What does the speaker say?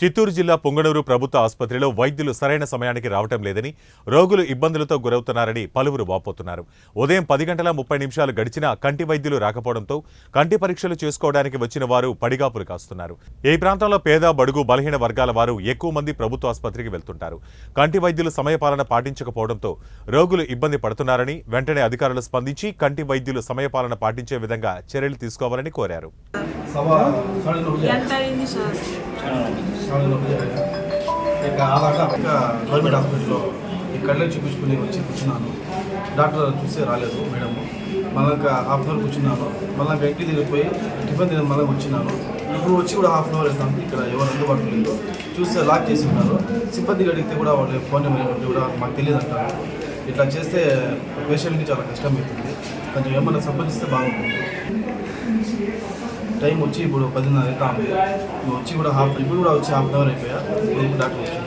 చిత్తూరు జిల్లా పొంగనూరు ప్రభుత్వ ఆసుపత్రిలో వైద్యులు సరైన సమయానికి రావటం లేదని, రోగులు ఇబ్బందులతో గురవుతున్నారని పలువురు వాపోతున్నారు. ఉదయం 10:30 గడిచినా కంటి వైద్యులు రాకపోవడంతో కంటి పరీక్షలు చేసుకోవడానికి వచ్చిన వారు పడిగాపులు కాస్తున్నారు. ఈ ప్రాంతంలో పేద, బడుగు, బలహీన వర్గాల వారు ఎక్కువ మంది ప్రభుత్వ ఆసుపత్రికి వెళ్తుంటారు. కంటి వైద్యులు సమయపాలన పాటించకపోవడంతో రోగులు ఇబ్బంది పడుతున్నారని, వెంటనే అధికారులు స్పందించి కంటి వైద్యులు సమయపాలన పాటించే విధంగా చర్యలు తీసుకోవాలని కోరారు. గవర్నమెంట్ హాస్పిటల్లో ఈ కళ్ళని చూపించుకుని వచ్చి కూర్చున్నాను. డాక్టర్ చూస్తే రాలేదు మేడము. మళ్ళీ హాఫ్ అన్ అవర్ కూర్చున్నాను. మళ్ళీ ఇంటికి తిరిగిపోయి టిఫిన్ తిని మళ్ళీ వచ్చినాను. ఇప్పుడు వచ్చి కూడా హాఫ్ అన్ అవర్ అవుతుంది. ఇక్కడ ఎవరు అందుబాటులో లేదు. చూస్తే లాక్ చేసి ఉన్నారు. సిబ్బందికి అడిగితే కూడా వాళ్ళు ఫోన్ నెంబర్ కూడా మాకు తెలియదు అంటారు. ఇట్లా చేస్తే పేషెంట్కి చాలా కష్టం అవుతుంది. కొంచెం ఏమన్నా సంపాదిస్తే బాగుంటుంది. టైం వచ్చి ఇప్పుడు 10:30 అవుతా ఉంది. వచ్చి కూడా ఇప్పుడు కూడా వచ్చి హాఫ్ అన్ అవర్ అయిపోయా. డాక్టర్ వచ్చి